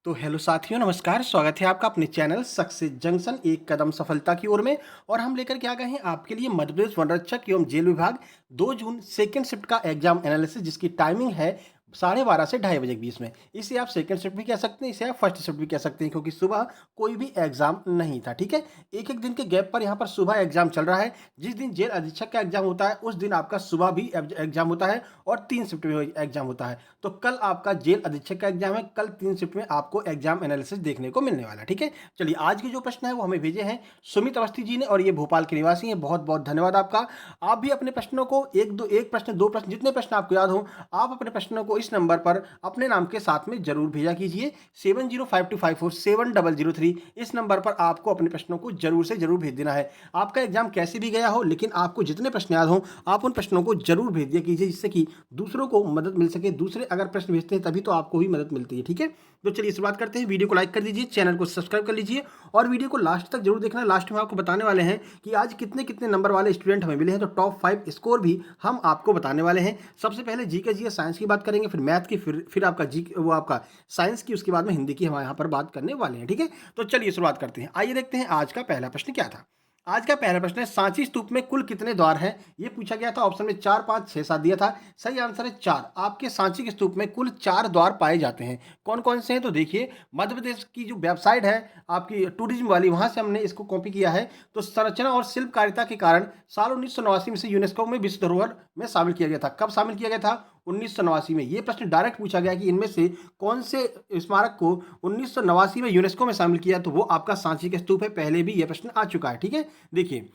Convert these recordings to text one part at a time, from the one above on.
तो हेलो साथियों, नमस्कार। स्वागत है आपका अपने चैनल सक्सेस जंक्शन एक कदम सफलता की ओर में। और हम लेकर के आ गए हैं आपके लिए मध्य प्रदेश वन रक्षक एवं जेल विभाग 2 जून सेकंड शिफ्ट का एग्जाम एनालिसिस, जिसकी टाइमिंग है 12:30 से 2:30 बजे के बीच में। इसे आप सेकंड शिफ्ट भी कह सकते हैं, इसे आप फर्स्ट शिफ्ट भी कह सकते हैं, क्योंकि सुबह कोई भी एग्जाम नहीं था। ठीक है, एक एक दिन के गैप पर यहाँ पर सुबह एग्जाम चल रहा है। जिस दिन जेल अधीक्षक का एग्जाम होता है उस दिन आपका सुबह भी एग्जाम होता है और 3 शिफ्ट में एग्जाम होता है। तो कल आपका जेल अधीक्षक का एग्जाम है, कल 3 शिफ्ट में आपको एग्जाम एनालिसिस देखने को मिलने वाला है। ठीक है, चलिए आज के जो प्रश्न है वो हमें भेजे हैं सुमित अवस्थी जी ने, और ये भोपाल के निवासी हैं। बहुत बहुत धन्यवाद आपका। आप भी अपने प्रश्नों को एक प्रश्न, 2 प्रश्न, जितने प्रश्न आपको याद हो, आप अपने प्रश्नों को इस नंबर पर अपने नाम के साथ में जरूर भेजा कीजिए। 7052547003 इस नंबर पर आपको अपने प्रश्नों को जरूर से जरूर भेज देना है। आपका एग्जाम कैसे भी गया हो, लेकिन आपको जितने प्रश्न याद हो आप उन प्रश्नों को जरूर भेज दिया कीजिए, जिससे कि दूसरों को मदद मिल सके। दूसरे अगर प्रश्न भेजते हैं तभी तो आपको भी मदद मिलती है। ठीक है, तो चलिए शुरुआत करते हैं। वीडियो को लाइक कर दीजिए, चैनल को सब्सक्राइब कर लीजिए और वीडियो को लास्ट तक जरूर देखना। लास्ट में आपको बताने वाले हैं कि आज कितने कितने नंबर वाले स्टूडेंट हमें मिले हैं, तो टॉप 5 स्कोर भी हम आपको बताने वाले हैं। सबसे पहले जी का जी साइंस की बात करेंगे, फिर मैथ की, फिर आपका जी वो आपका साइंस की, उसके बाद में हिंदी की हम यहाँ पर बात करने वाले हैं। ठीक है, तो चलिए शुरुआत करते हैं। आइए देखते हैं आज का पहला प्रश्न क्या था। आज का पहला प्रश्न है, सांची स्तूप में कुल कितने द्वार हैं? ये पूछा गया था। ऑप्शन में 4, 5, 6, 7 दिया था। सही आंसर है 4। आपके सांची के स्तूप में कुल 4 द्वार पाए जाते हैं। कौन कौन से हैं? तो देखिए, मध्य प्रदेश की जो वेबसाइट है आपकी टूरिज्म वाली, वहां से हमने इसको कॉपी किया है। तो संरचना और शिल्पकारिता के कारण साल 1989 में से यूनेस्को में विश्व धरोहर में शामिल किया गया था। कब शामिल किया गया था? 1989 में। ये प्रश्न डायरेक्ट पूछा गया कि इनमें से कौन से स्मारक को 1989 में यूनेस्को में शामिल किया, तो वो आपका सांची के स्तूप है। पहले भी यह प्रश्न आ चुका है। ठीक है, देखिए,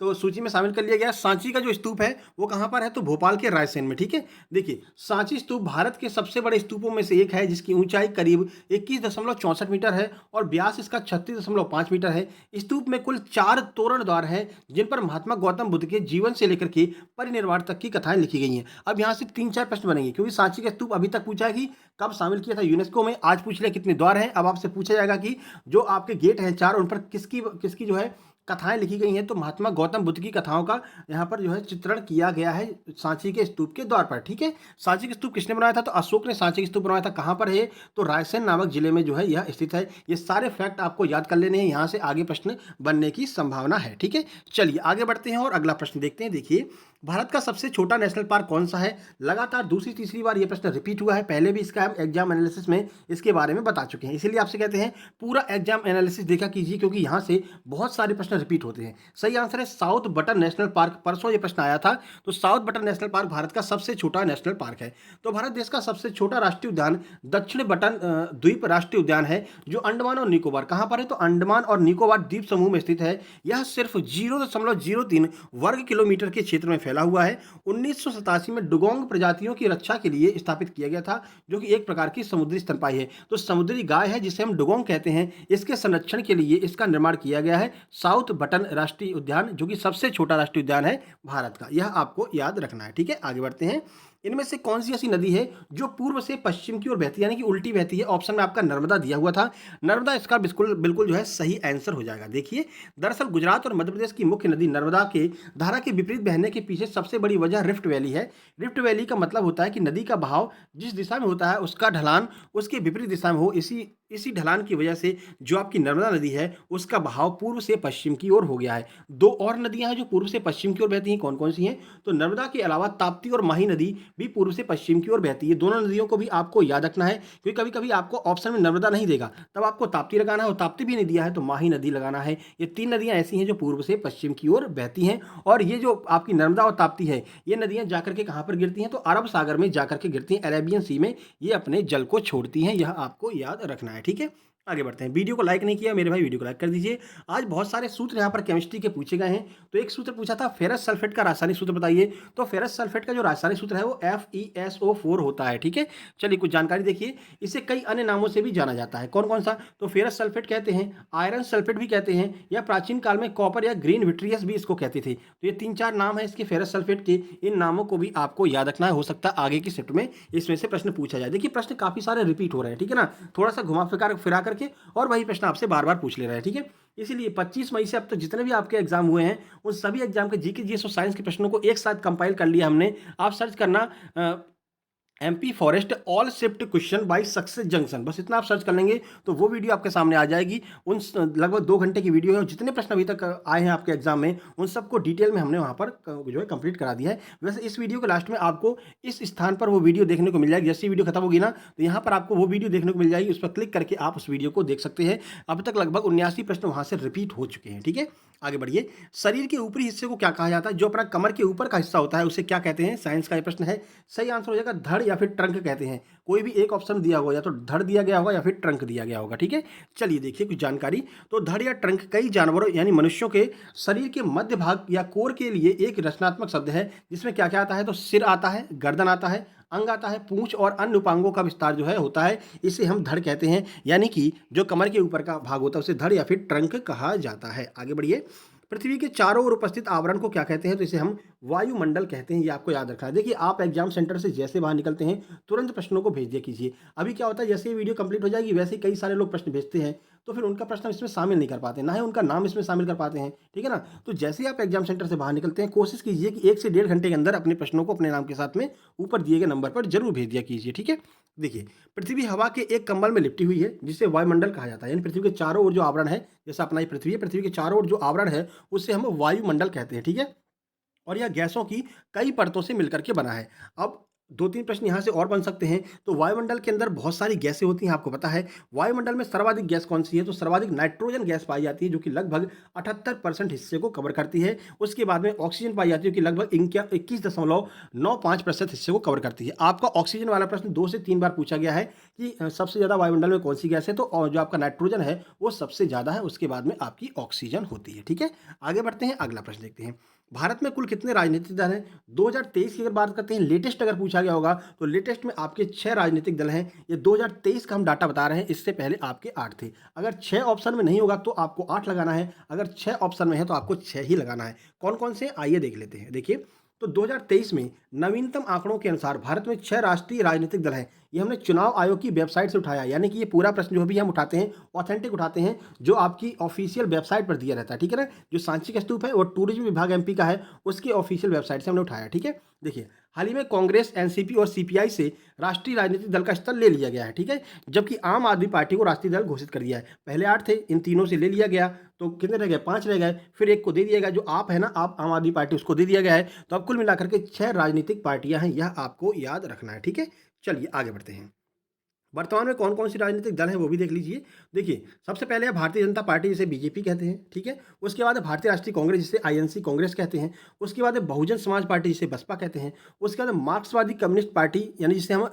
तो सूची में शामिल कर लिया गया। सांची का जो स्तूप है वो कहाँ पर है? तो भोपाल के रायसेन में। ठीक है, देखिए, सांची स्तूप भारत के सबसे बड़े स्तूपों में से एक है, जिसकी ऊंचाई करीब 21.64 मीटर है और व्यास इसका 36.5 मीटर है। स्तूप में कुल 4 तोरण द्वार हैं, जिन पर महात्मा गौतम बुद्ध के जीवन से लेकर के परिनिर्वाण तक की कथाएं लिखी गई हैं। अब यहाँ से 3-4 प्रश्न बनेंगे, क्योंकि सांची का स्तूप अभी तक पूछा है कि कब शामिल किया था यूनेस्को में। आज पूछ लिया कितने द्वार हैं। अब आपसे पूछा जाएगा कि जो आपके गेट हैं 4, उन पर किसकी किसकी जो है कथाएं लिखी गई हैं। तो महात्मा गौतम बुद्ध की कथाओं का यहाँ पर जो है चित्रण किया गया है सांची के स्तूप के द्वार पर। ठीक है, सांची के स्तूप किसने बनाया था? तो अशोक ने सांची के स्तूप बनाया था। कहाँ पर है? तो रायसेन नामक जिले में जो है यह स्थित है। ये सारे फैक्ट आपको याद कर लेने हैं, यहाँ से आगे प्रश्न बनने की संभावना है। ठीक है, चलिए आगे बढ़ते हैं और अगला प्रश्न देखते हैं। देखिए, भारत का सबसे छोटा नेशनल पार्क कौन सा है? लगातार दूसरी तीसरी बार यह प्रश्न रिपीट हुआ है। पहले भी इसका हम एग्जाम एनालिसिस में इसके बारे में बता चुके हैं, इसीलिए आपसे कहते हैं पूरा एग्जाम एनालिसिस देखा कीजिए, क्योंकि यहाँ से बहुत सारे प्रश्न रिपीट होते हैं। सही आंसर है साउथ बटन नेशनल पार्क। परसों ये प्रश्न आया था। तो south button national park Bharat का सबसे छोटा नेशनल पार्क है। तो भारत देश का सबसे छोटा राष्ट्रीय उद्यान दक्षिण बटन द्वीप राष्ट्रीय उद्यान है, जो अंडमान और निकोबार, कहां पर है? तो अंडमान और निकोबार द्वीप समूह में स्थित है। यह सिर्फ 0.03 वर्ग किलोमीटर के क्षेत्र में फैला हुआ है। 1987 में डुगोंग प्रजातियों की रक्षा के लिए स्थापित किया गया था, जो कि एक प्रकार की समुद्री स्तनपायी है। तो समुद्री गाय है, जिसे हम डुगोंग कहते हैं। इसके संरक्षण के लिए इसका निर्माण किया गया है साउथ बटन राष्ट्रीय उद्यान, जो कि सबसे छोटा राष्ट्रीय उद्यान है भारत का। यह आपको याद रखना है। ठीक है, आगे बढ़ते हैं। इनमें से कौन सी ऐसी नदी है जो पूर्व से पश्चिम की ओर बहती है, यानी कि उल्टी बहती है? ऑप्शन में आपका नर्मदा दिया हुआ था। नर्मदा इसका बिल्कुल बिल्कुल जो है सही आंसर हो जाएगा। देखिए, दरअसल गुजरात और मध्य प्रदेश की मुख्य नदी नर्मदा के धारा के विपरीत बहने के पीछे सबसे बड़ी वजह रिफ्ट वैली है। रिफ्ट वैली का मतलब होता है कि नदी का बहाव जिस दिशा में होता है उसका ढलान उसके विपरीत दिशा में हो। इसी ढलान की वजह से जो आपकी नर्मदा नदी है उसका बहाव पूर्व से पश्चिम की ओर हो गया है। 2 और नदियां हैं जो पूर्व से पश्चिम की ओर बहती हैं। कौन कौन सी हैं? तो नर्मदा के अलावा ताप्ती और माही नदी भी पूर्व से पश्चिम की ओर बहती है। दोनों नदियों को भी आपको याद रखना है, क्योंकि कभी कभी आपको ऑप्शन में नर्मदा नहीं देगा, तब आपको ताप्ती लगाना है, और ताप्ती भी नहीं दिया है तो माही नदी लगाना है। ये 3 नदियां ऐसी हैं जो पूर्व से पश्चिम की ओर बहती हैं। और ये जो आपकी नर्मदा और ताप्ती है, ये नदियां जाकर के कहां पर गिरती हैं? तो अरब सागर में जाकर के गिरती हैं, अरेबियन सी में ये अपने जल को छोड़ती हैं। यह आपको याद रखना है। ठीक है, आगे बढ़ते हैं। वीडियो को लाइक नहीं किया मेरे भाई, वीडियो को लाइक कर दीजिए। आज बहुत सारे सूत्र यहाँ पर केमिस्ट्री के पूछे गए हैं। तो एक सूत्र पूछा था, फेरस सल्फेट का रासायनिक सूत्र बताइए। तो फेरस सल्फेट का जो रासायनिक सूत्र है वो FeSO4 होता है। ठीक है, चलिए कुछ जानकारी देखिए। इसे कई अन्य नामों से भी जाना जाता है। कौन कौन सा? तो फेरस सल्फेट कहते हैं, आयरन सल्फेट भी कहते हैं, या प्राचीन काल में कॉपर या ग्रीन विट्रियस भी इसको कहते थे। तो ये 3-4 नाम है इसके फेरस सल्फेट के। इन नामों को भी आपको याद रखना है, हो सकता है आगे की शिफ्ट में इसमें से प्रश्न पूछा जाए। देखिए, प्रश्न काफी सारे रिपीट हो रहे हैं। ठीक है ना, थोड़ा सा घुमा फिरा करके और वही प्रश्न आपसे बार बार पूछ ले रहे हैं। ठीक है, इसीलिए 25 मई से अब तक जितने भी आपके एग्जाम हुए हैं उन सभी एग्जाम के जीके जीएस और साइंस के प्रश्नों को एक साथ कंपाइल कर लिया हमने। आप सर्च करना MP forest all shift question by success junction, बस इतना आप सर्च कर लेंगे तो वो वीडियो आपके सामने आ जाएगी। लगभग 2 घंटे की वीडियो है और जितने प्रश्न अभी तक आए हैं आपके एग्जाम में उन सबको डिटेल में हमने वहाँ पर जो है कंप्लीट करा दिया है। वैसे इस वीडियो के लास्ट में आपको इस स्थान पर वो वीडियो देखने को मिल जाएगी। जैसे वीडियो खत्म होगी ना तो यहाँ पर आपको वो वीडियो देखने को मिल जाएगी, उस पर क्लिक करके आप उस वीडियो को देख सकते हैं। अब तक लगभग 79 प्रश्न वहाँ से रिपीट हो चुके हैं। ठीक है, आगे बढ़िए। शरीर के ऊपरी हिस्से को क्या कहा जाता है? जो अपना कमर के ऊपर का हिस्सा होता है उसे क्या कहते हैं? साइंस का ये प्रश्न है। सही आंसर हो जाएगा धड़ या फिर ट्रंक कहते हैं। कोई भी एक ऑप्शन दिया होगा, या तो धड़ दिया गया होगा या फिर ट्रंक दिया गया होगा। ठीक है, चलिए देखिए कुछ जानकारी। तो धड़ या ट्रंक कई जानवरों यानी मनुष्यों के शरीर के मध्य भाग या कोर के लिए एक रचनात्मक शब्द है, जिसमें क्या क्या आता है? तो सिर आता है, गर्दन आता है, अंग आता है, पूंछ और अन्य उपांगों का विस्तार जो है होता है। इसे हम धड़ कहते हैं, यानी कि जो कमर के ऊपर का भाग होता है उसे धड़ या फिर ट्रंक कहा जाता है। आगे बढ़िए। पृथ्वी के चारों ओर उपस्थित आवरण को क्या कहते हैं? तो इसे हम वायुमंडल कहते हैं। ये आपको याद रखना है। देखिए आप एग्जाम सेंटर से जैसे बाहर निकलते हैं तुरंत प्रश्नों को भेज दिया कीजिए। अभी क्या होता है, जैसे ये वीडियो कंप्लीट हो जाएगी वैसे ही कई सारे लोग प्रश्न भेजते हैं, तो फिर उनका प्रश्न इसमें शामिल नहीं कर पाते, ना ही उनका नाम इसमें शामिल कर पाते हैं। ठीक है ना, तो जैसे ही आप एग्जाम सेंटर से बाहर निकलते हैं कोशिश कीजिए कि 1 से 1.5 घंटे के अंदर अपने प्रश्नों को अपने नाम के साथ में ऊपर दिए गए नंबर पर जरूर भेज दिया कीजिए। ठीक है, देखिए पृथ्वी हवा के एक कंबल में लिपटी हुई है जिसे वायुमंडल कहा जाता है। यानी पृथ्वी के चारों ओर जो आवरण है, जैसा अपना ये पृथ्वी है, पृथ्वी के चारों ओर जो आवरण है उसे हम वायुमंडल कहते हैं। ठीक है, और यह गैसों की कई परतों से मिलकर के बना है। अब 2-3 प्रश्न यहाँ से और बन सकते हैं। तो वायुमंडल के अंदर बहुत सारी गैसें होती हैं, आपको पता है। वायुमंडल में सर्वाधिक गैस कौन-सी है? तो सर्वाधिक नाइट्रोजन गैस पाई जाती है, जो कि लगभग 78% हिस्से को कवर करती है। उसके बाद में ऑक्सीजन पाई जाती है, जो कि लगभग 21.95% हिस्से को कवर करती है। आपका ऑक्सीजन वाला प्रश्न 2 से 3 बार पूछा गया है कि सबसे ज़्यादा वायुमंडल में कौन-सी गैस है? तो जो आपका नाइट्रोजन है, वो सबसे ज़्यादा है, उसके बाद में आपकी ऑक्सीजन होती है। ठीक है? आगे बढ़ते हैं, अगला प्रश्न देखते हैं। भारत में कुल कितने राजनीतिक दल हैं? 2023 की अगर बात करते हैं, लेटेस्ट अगर पूछा गया होगा तो लेटेस्ट में आपके 6 राजनीतिक दल हैं। ये 2023 का हम डाटा बता रहे हैं, इससे पहले आपके 8 थे। अगर 6 ऑप्शन में नहीं होगा तो आपको 8 लगाना है, अगर 6 ऑप्शन में है तो आपको 6 ही लगाना है। कौन-कौन से? आइए देख लेते हैं। देखिए, तो 2023 में नवीनतम आंकड़ों के अनुसार भारत में 6 राष्ट्रीय राजनीतिक दल हैं। ये हमने चुनाव आयोग की वेबसाइट से उठाया, यानी कि ये पूरा प्रश्न जो भी हम उठाते हैं ऑथेंटिक उठाते हैं, जो आपकी ऑफिशियल वेबसाइट पर दिया रहता है। ठीक है ना, जो सांची का स्तूप है वो टूरिज्म विभाग एमपी का है, उसकी ऑफिशियल वेबसाइट से हमने उठाया। ठीक है, देखिए हाल ही में कांग्रेस, एनसीपी और सीपीआई से राष्ट्रीय राजनीतिक दल का स्तर ले लिया गया है। ठीक है, जबकि आम आदमी पार्टी को राष्ट्रीय दल घोषित कर दिया है। पहले 8 थे, इन तीनों से ले लिया गया, तो कितने रह गए? 5 रह गए। फिर एक को दे दिया गया, जो आप है ना, आप आम आदमी पार्टी, उसको दे दिया गया है। तो अब कुल मिलाकर के 6 राजनीतिक पार्टियां हैं, यह आपको याद रखना है। ठीक है, चलिए आगे बढ़ते हैं। वर्तमान में कौन-कौन सी राजनीतिक दल हैं वो भी देख लीजिए। देखिए, सबसे पहले है भारतीय जनता पार्टी, जिसे बीजेपी कहते हैं। ठीक है, उसके बाद है भारतीय राष्ट्रीय कांग्रेस, जिसे आईएनसी कांग्रेस कहते हैं। उसके बाद है बहुजन समाज पार्टी, जिसे बसपा कहते हैं। उसके बाद है मार्क्सवादी कम्युनिस्ट पार्टी, यानी जिसे हम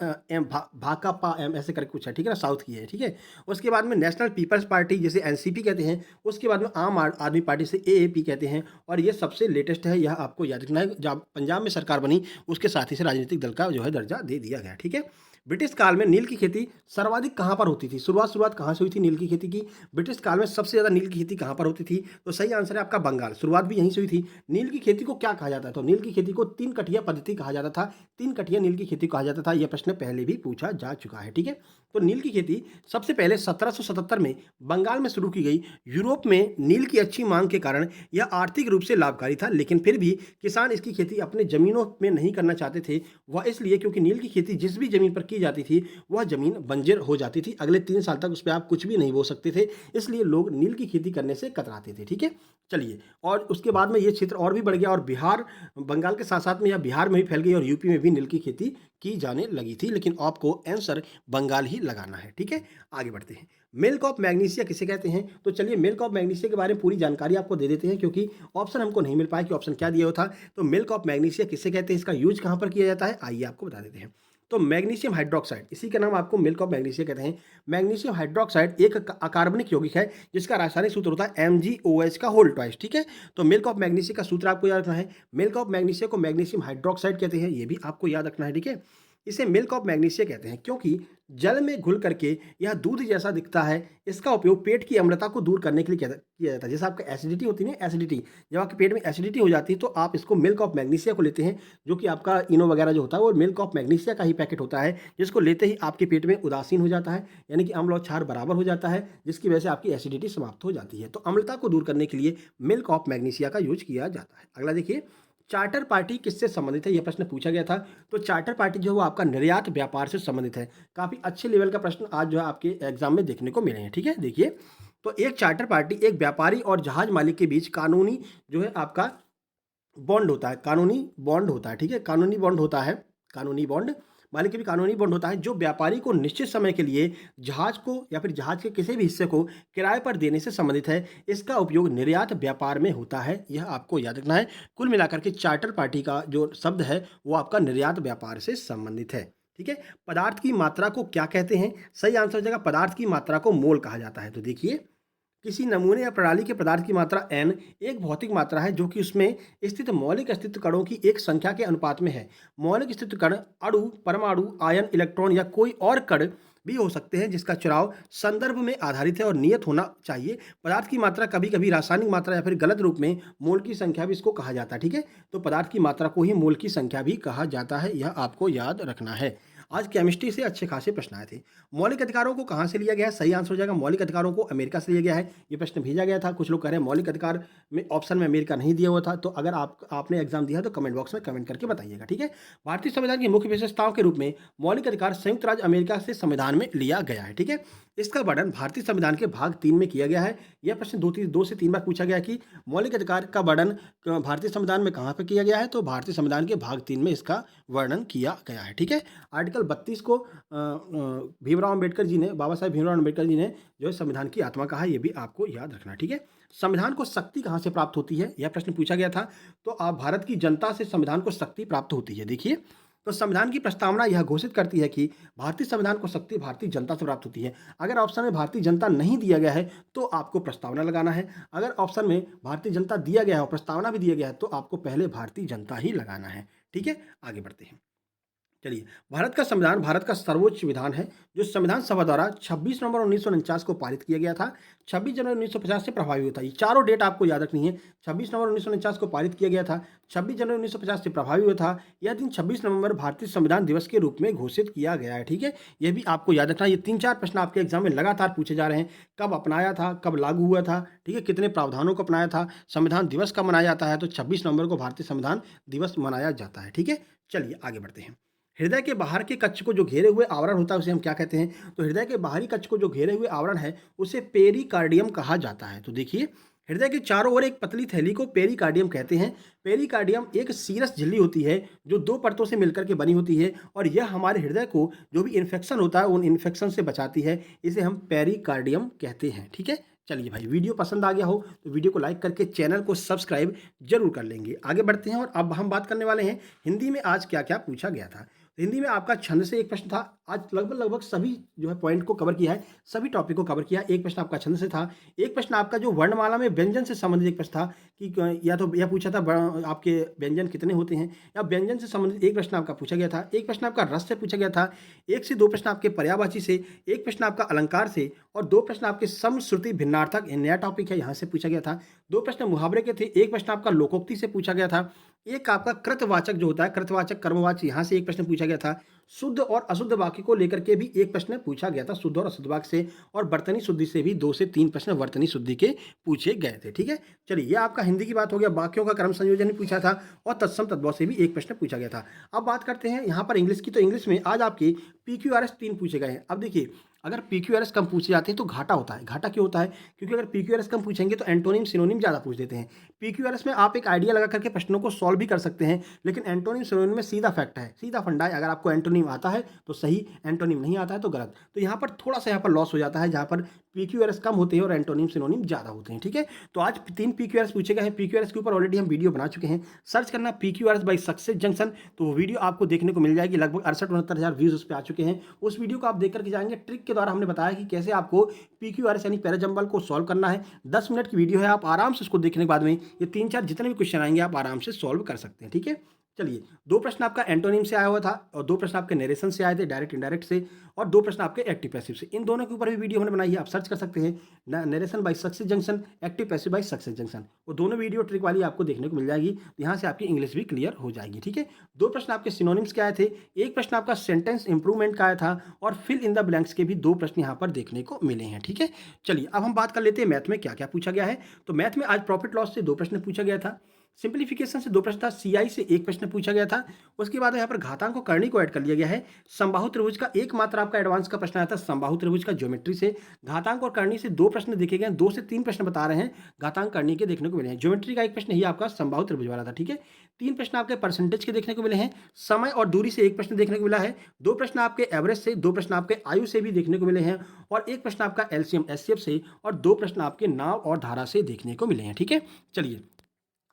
भाकपा ऐसे करके कुछ है। ठीक है ना, साउथ की है। ठीक है, उसके बाद में नेशनल पीपल्स पार्टी, जिसे एनसीपी कहते हैं। उसके बाद में आम आदमी पार्टी, से एएपी कहते हैं। और ये सबसे लेटेस्ट है, यह आपको याद रखना है। जब पंजाब में सरकार बनी उसके साथ ही से राजनीतिक दल का जो है दर्जा दे दिया गया। ठीक है, ब्रिटिश काल में नील की खेती सर्वाधिक कहाँ पर होती थी? शुरुआत कहाँ से हुई थी नील की खेती की? ब्रिटिश काल में सबसे ज़्यादा नील की खेती कहाँ पर होती थी? तो सही आंसर है आपका बंगाल। शुरुआत भी यहीं से हुई थी। नील की खेती को क्या कहा जाता है? तो नील की खेती को 3 कटिया पद्धति कहा जाता था। 3 कटिया नील की खेती कहा जाता था। यह प्रश्न पहले भी पूछा जा चुका है। ठीक है, तो नील की खेती सबसे पहले 1777 में बंगाल में शुरू की गई। यूरोप में नील की अच्छी मांग के कारण यह आर्थिक रूप से लाभकारी था, लेकिन फिर भी किसान इसकी खेती अपने जमीनों में नहीं करना चाहते थे। वह इसलिए क्योंकि नील की खेती जिस भी जमीन पर की जाती थी वह जमीन बंजर हो जाती थी। अगले 3 साल तक उस पर आप कुछ भी नहीं बो सकते थे, इसलिए लोग नील की खेती करने से कतराते थे। ठीक है, चलिए, और उसके बाद में ये क्षेत्र और भी बढ़ गया और बिहार, बंगाल के साथ साथ में यह बिहार में भी फैल गई और यूपी में भी नील की खेती की जाने लगी थी। लेकिन आपको आंसर बंगाल ही लगाना है। ठीक है, आगे बढ़ते हैं। मिल्क ऑफ मैग्नीशिया किसे कहते हैं? तो चलिए मिल्क ऑफ मैग्नीशिया के बारे में पूरी जानकारी आपको दे देते हैं, क्योंकि ऑप्शन हमको नहीं मिल पाया कि ऑप्शन क्या दिया हुआ था। तो मिल्क ऑफ मैग्नीशिया किसे कहते हैं, इसका यूज कहाँ पर किया जाता है, आइए आपको बता देते हैं। तो मैग्नीशियम हाइड्रोक्साइड, इसी का नाम आपको मिल्क ऑफ मैग्नीशिया कहते हैं। मैग्नीशियम हाइड्रोक्साइड एक अकार्बनिक यौगिक है जिसका रासायनिक सूत्र होता है MgOH का होल ट्वाइस। ठीक है, तो मिल्क ऑफ मैग्नीशिया का सूत्र आपको याद रखना है। मिल्क ऑफ मैग्नीशिया को मैग्नीशियम हाइड्रोक्साइड कहते हैं, ये भी आपको याद रखना है। ठीक है, इसे मिल्क ऑफ मैग्नीशिया कहते हैं क्योंकि जल में घुल करके यह दूध जैसा दिखता है। इसका उपयोग पेट की अम्लता को दूर करने के लिए किया जाता है। जैसे आपका एसिडिटी होती है ना, एसिडिटी, जब आपके पेट में एसिडिटी हो जाती है तो आप इसको मिल्क ऑफ मैग्नीशिया को लेते हैं, जो कि आपका इनो वगैरह जो होता है वो मिल्क ऑफ मैग्नीशिया का ही पैकेट होता है, जिसको लेते ही आपके पेट में उदासीन हो जाता है, यानी कि अम्ल और क्षार बराबर हो जाता है, जिसकी वजह से आपकी एसिडिटी समाप्त हो जाती है। तो अम्लता को दूर करने के लिए मिल्क ऑफ मैग्नीशिया का यूज किया जाता है। अगला देखिए, चार्टर पार्टी किससे संबंधित है, यह प्रश्न पूछा गया था। तो चार्टर पार्टी जो है वो आपका निर्यात व्यापार से संबंधित है। काफ़ी अच्छे लेवल का प्रश्न आज जो है आपके एग्जाम में देखने को मिले हैं, ठीक है। देखिए, तो एक चार्टर पार्टी एक व्यापारी और जहाज मालिक के बीच कानूनी जो है आपका बॉन्ड होता है, कानूनी बॉन्ड होता है, ठीक है। कानूनी बॉन्ड होता है, कानूनी बॉन्ड, मालिक के भी कानूनी बॉन्ड होता है, जो व्यापारी को निश्चित समय के लिए जहाज को या फिर जहाज के किसी भी हिस्से को किराए पर देने से संबंधित है। इसका उपयोग निर्यात व्यापार में होता है, यह आपको याद रखना है। कुल मिलाकर के चार्टर पार्टी का जो शब्द है वो आपका निर्यात व्यापार से संबंधित है, ठीक है। पदार्थ की मात्रा को क्या कहते हैं, सही आंसर हो जाएगा पदार्थ की मात्रा को मोल कहा जाता है। तो देखिए, किसी नमूने या प्रणाली के पदार्थ की मात्रा n एक भौतिक मात्रा है जो कि उसमें स्थित मौलिक अस्तित्व कणों की एक संख्या के अनुपात में है। मौलिक अस्तित्व कण अणु, परमाणु, आयन, इलेक्ट्रॉन या कोई और कण भी हो सकते हैं जिसका चुनाव संदर्भ में आधारित है और नियत होना चाहिए। पदार्थ की मात्रा कभी कभी रासायनिक मात्रा या फिर गलत रूप में मोल की संख्या भी इसको कहा जाता है, ठीक है। तो पदार्थ की मात्रा को ही मोल की संख्या भी कहा जाता है, यह आपको याद रखना है। आज केमिस्ट्री से अच्छे खासे प्रश्न आए थे। मौलिक अधिकारों को कहाँ से लिया गया है, सही आंसर हो जाएगा मौलिक अधिकारों को अमेरिका से लिया गया है। ये प्रश्न भेजा गया था, कुछ लोग कह रहे हैं मौलिक अधिकार में ऑप्शन में अमेरिका नहीं दिया हुआ था। तो अगर आपने एग्जाम दिया तो कमेंट बॉक्स में कमेंट करके बताइएगा, ठीक है। भारतीय संविधान की मुख्य विशेषताओं के रूप में मौलिक अधिकार संयुक्त राज्य अमेरिका से संविधान में लिया गया है, ठीक है। इसका वर्णन भारतीय संविधान के भाग 3 में किया गया है। यह प्रश्न दो से तीन बार पूछा गया कि मौलिक अधिकार का वर्णन भारतीय संविधान में कहाँ पर किया गया है, तो भारतीय संविधान के भाग 3 में इसका वर्णन किया गया है, ठीक है। आर्टिकल 32 को भीमराव अम्बेडकर जी ने, बाबा साहेब भीमराव अम्बेडकर जी ने जो है संविधान की आत्मा कहा, ये भी आपको याद रखना, ठीक है। संविधान को शक्ति कहाँ से प्राप्त होती है, यह प्रश्न पूछा गया था। तो आप भारत की जनता से संविधान को शक्ति प्राप्त होती है। देखिए, तो संविधान की प्रस्तावना यह घोषित करती है कि भारतीय संविधान को शक्ति भारतीय जनता से प्राप्त होती है। अगर ऑप्शन में भारतीय जनता नहीं दिया गया है तो आपको प्रस्तावना लगाना है। अगर ऑप्शन में भारतीय जनता दिया गया है और प्रस्तावना भी दिया गया है तो आपको पहले भारतीय जनता ही लगाना है, ठीक है। आगे बढ़ते हैं। चलिए, भारत का संविधान भारत का सर्वोच्च विधान है जो संविधान सभा द्वारा 26 नवंबर 1949 को पारित किया गया था। 26 जनवरी 1950 से प्रभावी होता है। ये चारों डेट आपको याद रखनी है। 26 नवंबर 1949 को पारित किया गया था, 26 जनवरी 1950 से प्रभावी हुआ था। यह दिन 26 नवंबर भारतीय संविधान दिवस के रूप में घोषित किया गया है, ठीक है। यह भी आपको याद रखना। ये 3-4 प्रश्न आपके एग्जाम में लगातार पूछे जा रहे हैं। कब अपनाया था, कब लागू हुआ था, ठीक है, कितने प्रावधानों को अपनाया था, संविधान दिवस कब मनाया जाता है, तो 26 नवंबर को भारतीय संविधान दिवस मनाया जाता है, ठीक है। चलिए आगे बढ़ते हैं। हृदय के बाहर के कक्ष को जो घेरे हुए आवरण होता है उसे हम क्या कहते हैं, तो हृदय के बाहरी कक्ष को जो घेरे हुए आवरण है उसे पेरिकार्डियम कहा जाता है। तो देखिए, हृदय के चारों ओर एक पतली थैली को पेरिकार्डियम कहते हैं। पेरिकार्डियम एक सीरस झिल्ली होती है जो 2 परतों से मिलकर के बनी होती है और यह हमारे हृदय को जो भी इन्फेक्शन होता है उन इन्फेक्शन से बचाती है। इसे हम पेरिकार्डियम कहते हैं, ठीक है। चलिए भाई, वीडियो पसंद आ गया हो तो वीडियो को लाइक करके चैनल को सब्सक्राइब जरूर कर लेंगे। आगे बढ़ते हैं और अब हम बात करने वाले हैं हिंदी में आज क्या क्या पूछा गया था। हिंदी में आपका छंद से एक प्रश्न था। आज लगभग सभी जो है पॉइंट को कवर किया है, सभी टॉपिक को कवर किया है। एक प्रश्न आपका छंद से था। एक प्रश्न आपका जो वर्णमाला में व्यंजन से संबंधित एक प्रश्न था कि या तो यह पूछा था आपके व्यंजन कितने होते हैं, या व्यंजन से संबंधित एक प्रश्न आपका पूछा गया था। एक प्रश्न आपका रस से पूछा गया था। 1 से 2 प्रश्न आपके पर्यायवाची से, एक प्रश्न आपका अलंकार से और 2 प्रश्न आपके समश्रुति भिन्नार्थक, नया टॉपिक है, यहाँ से पूछा गया था। 2 प्रश्न मुहावरे के थे। एक प्रश्न आपका लोकोक्ति से पूछा गया था। एक आपका कृतवाचक जो होता है, कृतवाचक कर्मवाची, यहाँ से एक प्रश्न पूछा गया था। शुद्ध और अशुद्ध वाक्य को लेकर के भी एक प्रश्न पूछा गया था, शुद्ध और अशुद्ध वाक्य से। और बर्तनी शुद्धि से भी 2 से 3 प्रश्न वर्तनी शुद्धि के पूछे गए थे, ठीक है। चलिए, ये आपका हिंदी की बात हो गया। वाक्यों का क्रम संयोजन भी पूछा था और तत्सम तद्भव से भी एक प्रश्न पूछा गया था। अब बात करते हैं यहाँ पर इंग्लिश की। तो इंग्लिश में आज आपके PQRS 3 पूछे गए हैं। अब देखिए, अगर PQRS कम पूछे जाते हैं तो घाटा होता है। घाटा क्यों होता है? क्योंकि अगर PQRS कम पूछेंगे तो एंटोनिम सिनोनिम ज़्यादा पूछ देते हैं। PQRS में आप एक आइडिया लगा करके प्रश्नों को सॉल्व भी कर सकते हैं, लेकिन एंटोनिम सिनोनिम में सीधा फैक्ट है, सीधा फंडा है। अगर आपको एंटोनिम आता है तो सही, एंटोनिम नहीं आता है तो गलत। तो यहाँ पर थोड़ा सा यहाँ पर लॉस हो जाता है, जहाँ पर PQRS कम होते हैं और एंटोनिम सिनोनिम ज़्यादा होते हैं, ठीक है। तो आज 3 PQRS पूछे गए हैं। PQRS के ऊपर ऑलरेडी हम वीडियो बना चुके हैं। सर्च करना PQRS बाई सक्सेस जंक्शन, तो वो वीडियो आपको देखने को मिल जाएगी। लगभग 68-69 हज़ार व्यूज़ उस पर आ चुके हैं। उस वीडियो को आप देख करके जाएंगे। ट्रिक के द्वारा हमने बताया कि कैसे आपको PQRS यानी पैराजंबल को सॉल्व करना है। 10 मिनट की वीडियो है, आप आराम से उसको देखने के बाद में ये 3-4 जितने भी क्वेश्चन आएंगे आप आराम से सॉल्व कर सकते हैं, ठीक है। चलिए, 2 प्रश्न आपका एंटोनिम से आया हुआ था और 2 प्रश्न आपके नरेशन से आए थे, डायरेक्ट इनडायरेक्ट से, और 2 प्रश्न आपके एक्टिव पैसिव से। इन दोनों के ऊपर भी वीडियो हमने बनाई है, आप सर्च कर सकते हैं। Narration by success junction, active passive by success junction, वो दोनों वीडियो ट्रिक वाली आपको देखने को मिल जाएगी। यहाँ से आपकी इंग्लिश भी क्लियर हो जाएगी, ठीक है। 2 प्रश्न आपके सिनोनिम्स के आए थे। एक प्रश्न आपका सेंटेंस इंप्रूवमेंट का आया था और फिल इन द ब्लैंक्स के भी 2 प्रश्न यहाँ पर देखने को मिले हैं, ठीक है। चलिए, अब हम बात कर लेते हैं मैथ में क्या क्या पूछा गया है। तो मैथ में आज प्रॉफिट लॉस से 2 प्रश्न पूछा गया था। सिंप्लीफिकेशन से 2 प्रश्न था, सीआई से 1 प्रश्न पूछा गया था। उसके बाद यहाँ पर घातांक और करनी को ऐड कर लिया गया है। समबाहु त्रिभुज का एकमात्र आपका एडवांस का प्रश्न आया था समबाहु त्रिभुज का ज्योमेट्री से। घातांक और करनी से 2 प्रश्न देखे गए, 2 से 3 प्रश्न बता रहे हैं घातांक करनी के देखने को मिले हैं। ज्योमेट्री का एक प्रश्न ही आपका समबाहु त्रिभुज वाला था, ठीक है। 3 प्रश्न आपके परसेंटेज के देखने को मिले हैं। समय और दूरी से 1 प्रश्न देखने को मिला है। 2 प्रश्न आपके एवरेज से, 2 प्रश्न आपके आयु से भी देखने को मिले हैं और 1 प्रश्न आपका एलसीएम एचसीएफ से और 2 प्रश्न आपके नाव और धारा से देखने को मिले हैं, ठीक है। चलिए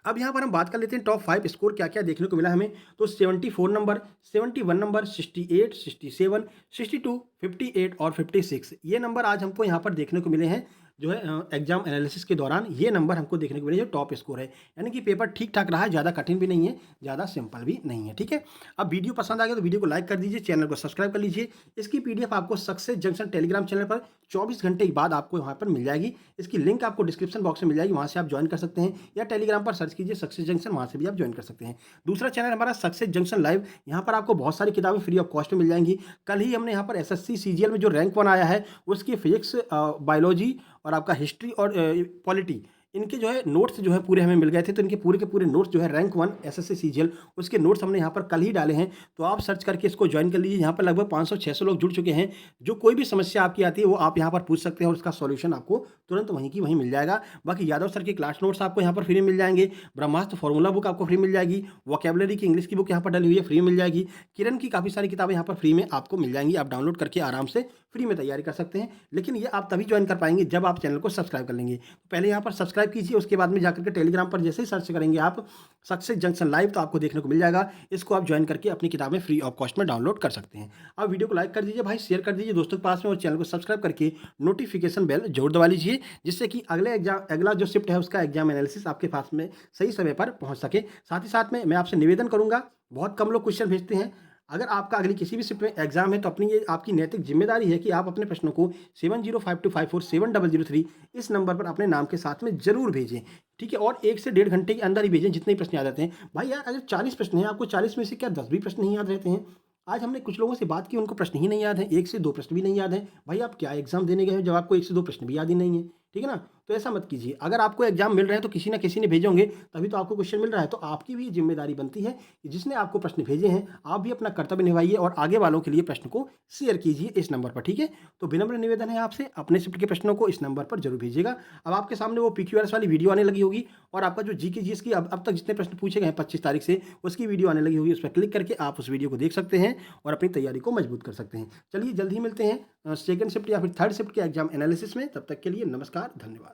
अब यहाँ पर हम बात कर लेते हैं टॉप 5 स्कोर क्या क्या देखने को मिला हमें। तो 74 नंबर, 71 नंबर, 68, 67, 62, 58 और 56 ये नंबर आज हमको यहाँ पर देखने को मिले हैं जो है एग्जाम एनालिसिस के दौरान। ये नंबर हमको देखने को मिले जो टॉप स्कोर है, यानी कि पेपर ठीक ठाक रहा है, ज़्यादा कठिन भी नहीं है, ज़्यादा सिंपल भी नहीं है, ठीक है। अब वीडियो पसंद आ गया तो वीडियो को लाइक कर दीजिए, चैनल को सब्सक्राइब कर लीजिए। इसकी पीडीएफ आपको सक्सेस जंक्शन टेलीग्राम चैनल पर 24 घंटे के बाद आपको वहाँ पर मिल जाएगी। इसकी लिंक आपको डिस्क्रिप्शन बॉक्स में मिल जाएगी, वहाँ से आप ज्वाइन कर सकते हैं या टेलीग्राम पर सर्च कीजिए सक्सेस जंक्शन, वहाँ से भी आप ज्वाइन कर सकते हैं। दूसरा चैनल हमारा सक्सेस जंक्शन लाइव, यहाँ पर आपको बहुत सारी किताबें फ्री ऑफ कॉस्ट में मिल जाएंगी। कल ही हमने यहाँ पर एसएससी सीजीएल में जो रैंक 1 आया है उसकी फिजिक्स, बायोलॉजी और आपका हिस्ट्री और पॉलिटी, इनके जो है नोट्स जो है पूरे हमें मिल गए थे। तो इनके पूरे के पूरे नोट्स जो है रैंक 1 एसएससी सीजीएल उसके नोट्स हमने यहाँ पर कल ही डाले हैं, तो आप सर्च करके इसको ज्वाइन कर लीजिए। यहाँ पर लगभग 500-600 लोग जुड़ चुके हैं। जो कोई भी समस्या आपकी आती है वो आप यहाँ पर पूछ सकते हैं और उसका सॉल्यूशन आपको तुरंत वहीं की वहीं मिल जाएगा। बाकी यादव सर के क्लास नोट्स आपको यहाँ पर फ्री मिल जाएंगे, ब्रह्मास्त्र फॉर्मूला बुक आपको फ्री मिल जाएगी, वोकेबलरी की इंग्लिश की बुक यहाँ पर डली हुई है, फ्री मिल जाएगी। किरण की काफ़ी सारी किताबें यहाँ पर फ्री में आपको मिल जाएंगी, आप डाउनलोड करके आराम से फ्री में तैयारी कर सकते हैं। लेकिन ये आप तभी ज्वाइन कर पाएंगे जब आप चैनल को सब्सक्राइब कर लेंगे। तो पहले यहाँ पर सब्सक्राइब कीजिए, उसके बाद में जाकर के टेलीग्राम पर जैसे ही सर्च करेंगे आप सक्सेस जंक्शन लाइव तो आपको देखने को मिल जाएगा। इसको आप ज्वाइन करके अपनी किताबें फ्री ऑफ कॉस्ट में डाउनलोड कर सकते हैं। आप वीडियो को लाइक कर दीजिए भाई, शेयर कर दीजिए दोस्तों के पास में और चैनल को सब्सक्राइब करके नोटिफिकेशन बेल जरूर दबा लीजिए, जिससे कि अगला जो शिफ्ट है उसका एग्जाम एनालिसिस आपके पास में सही समय पर पहुंच सके। साथ ही साथ में मैं आपसे निवेदन करूंगा, बहुत कम लोग क्वेश्चन भेजते हैं। अगर आपका अगली किसी भी शिफ्ट में एग्जाम है तो अपनी ये आपकी नैतिक जिम्मेदारी है कि आप अपने प्रश्नों को 7052547003 इस नंबर पर अपने नाम के साथ में जरूर भेजें, ठीक है। और 1 से 1.5 घंटे के अंदर ही भेजें, जितने प्रश्न याद रहते हैं। भाई यार अगर 40 प्रश्न हैं, आपको 40 में से क्या 10 भी प्रश्न नहीं याद रहते हैं? आज हमने कुछ लोगों से बात की, उनको प्रश्न ही नहीं याद है, 1 से 2 प्रश्न भी नहीं याद है। भाई आप क्या एग्जाम देने गए हो जब आपको 1 से 2 प्रश्न भी याद ही नहीं है, ठीक है ना। तो ऐसा मत कीजिए। अगर आपको एग्जाम मिल रहे हैं तो किसी ना किसी ने भेजे होंगे, तभी तो आपको क्वेश्चन मिल रहा है। तो आपकी भी जिम्मेदारी बनती है कि जिसने आपको प्रश्न भेजे हैं आप भी अपना कर्तव्य निभाइए और आगे वालों के लिए प्रश्न को शेयर कीजिए इस नंबर पर, ठीक है। तो विनम्र निवेदन है आपसे, अपने शिफ्ट के प्रश्नों को इस नंबर पर जरूर भेजिएगा। अब आपके सामने वो पीक्यूआरएस वाली वीडियो आने लगी होगी और आपका जो जीके जीएस की अब तक जितने प्रश्न पूछे गए हैं 25 तारीख से, उसकी वीडियो आने लगी होगी। उस पर क्लिक करके आप उस वीडियो को देख सकते हैं और अपनी तैयारी को मजबूत कर सकते हैं। चलिए जल्द ही मिलते हैं सेकंड शिफ्ट या फिर थर्ड शिफ्ट के एग्जाम एनालिसिस में। तब तक के लिए नमस्कार, धन्यवाद।